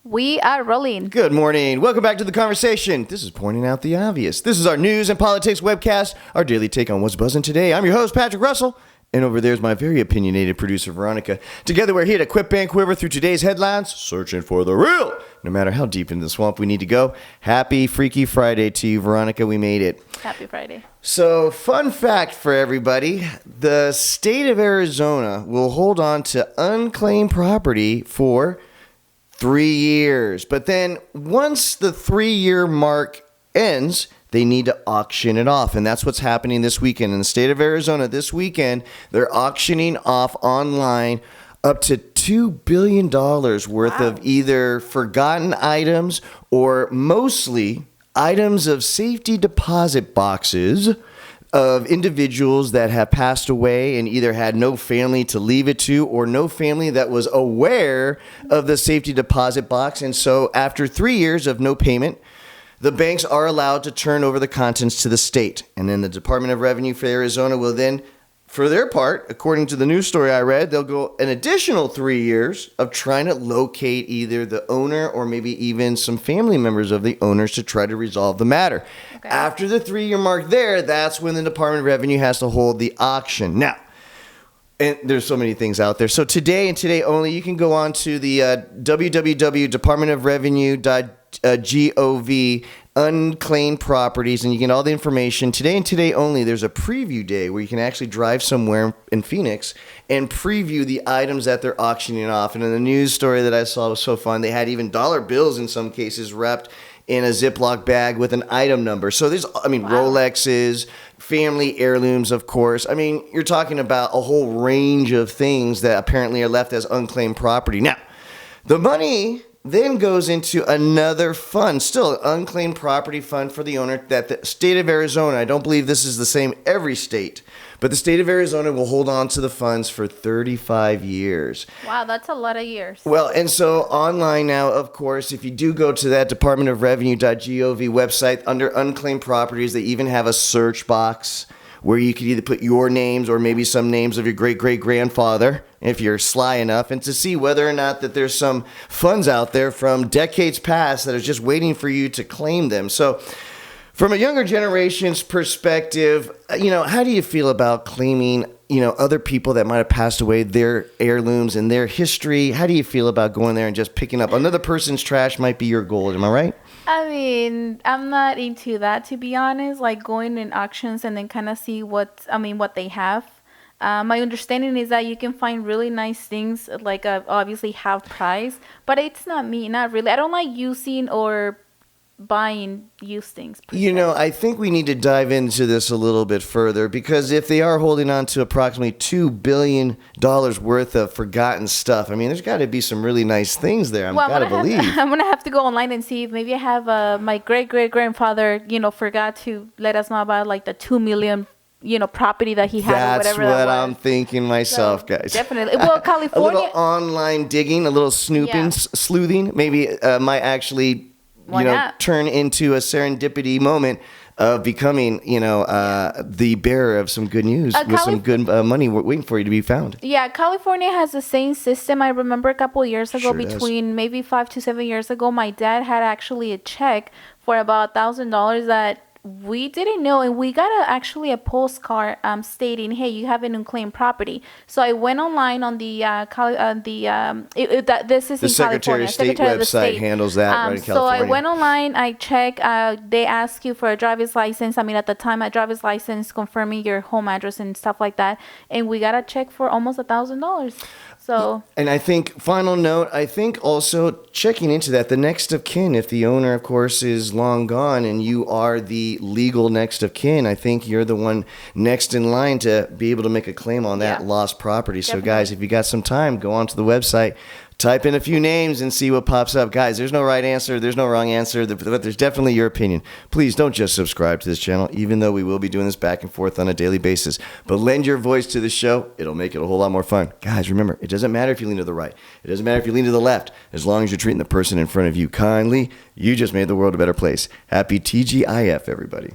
We are rolling. Good morning. Welcome back to the conversation. This is Pointing Out the Obvious. This is our news and politics webcast, our daily take on what's buzzing today. I'm your host, Patrick Russell, and over there's my very opinionated producer, Veronica. Together, we're here to quip and quiver through today's headlines, searching for the real, no matter how deep into the swamp we need to go. Happy Freaky Friday to you, Veronica. We made it. Happy Friday. So, fun fact for everybody, the state of Arizona will hold on to unclaimed property for 3 years. But then once the 3-year mark ends, they need to auction it off. And that's what's happening this weekend. In the state of Arizona this weekend, they're auctioning off online up to $2 billion worth of either forgotten items or mostly items of safety deposit boxes of individuals that have passed away and either had no family to leave it to or no family that was aware of the safety deposit box. And so after 3 years of no payment, the banks are allowed to turn over the contents to the state. And then the Department of Revenue for Arizona will then, for their part, according to the news story I read, they'll go an additional 3 years of trying to locate either the owner or maybe even some family members of the owners to try to resolve the matter. Okay. After the 3-year mark there, that's when the Department of Revenue has to hold the auction. Now, and there's so many things out there. So today and today only, you can go on to the www.departmentofrevenue.gov unclaimed properties, and you get all the information. Today and today only, there's a preview day where you can actually drive somewhere in Phoenix and preview the items that they're auctioning off. And in the news story that I saw was so fun, they had even dollar bills in some cases wrapped in a Ziploc bag with an item number. So there's, Rolexes, family heirlooms, of course. You're talking about a whole range of things that apparently are left as unclaimed property. Now, the money then goes into another fund, still unclaimed property fund for the owner that the state of Arizona, I don't believe this is the same every state, but the state of Arizona will hold on to the funds for 35 years. Wow, that's a lot of years. Well, and so online now, of course, if you do go to that Department of Revenue.gov website, under unclaimed properties, they even have a search box where you could either put your names or maybe some names of your great-great-grandfather, if you're sly enough, and to see whether or not that there's some funds out there from decades past that are just waiting for you to claim them. So from a younger generation's perspective, how do you feel about claiming, other people that might have passed away, their heirlooms and their history? How do you feel about going there and just picking up another person's trash might be your goal? Am I right? I'm not into that, to be honest, like going in auctions and then kind of see what they have. My understanding is that you can find really nice things, like obviously half price, but it's not me, not really. I don't like using or buying used things. I think we need to dive into this a little bit further, because if they are holding on to approximately $2 billion worth of forgotten stuff, there's got to be some really nice things there. I'm going to have to go online and see if maybe I have my great-great-grandfather, forgot to let us know about like the 2 million property that he had or whatever that was. That's what I'm thinking myself, so, guys. Definitely. Well, California. A little online digging, a little snooping, sleuthing, maybe might actually, turn into a serendipity moment of becoming, the bearer of some good news with some good money waiting for you to be found. Yeah, California has the same system. I remember a couple of years ago, maybe 5 to 7 years ago, my dad had actually a check for about $1,000 that we didn't know, and we got a postcard stating, "Hey, you have an unclaimed property." So I went online on the this is the in Secretary California. of State website handles that right in California. So I went online, I checked. They ask you for a driver's license. At the time, a driver's license confirming your home address and stuff like that, and we got a check for almost $1,000. So, and I think, final note, also checking into that, the next of kin, if the owner, of course, is long gone and you are the legal next of kin, I think you're the one next in line to be able to make a claim on that lost property. Definitely. So, guys, if you got some time, go onto the website, type in a few names and see what pops up. Guys, there's no right answer. There's no wrong answer. But there's definitely your opinion. Please don't just subscribe to this channel, even though we will be doing this back and forth on a daily basis. But lend your voice to the show. It'll make it a whole lot more fun. Guys, remember, it doesn't matter if you lean to the right. It doesn't matter if you lean to the left. As long as you're treating the person in front of you kindly, you just made the world a better place. Happy TGIF, everybody.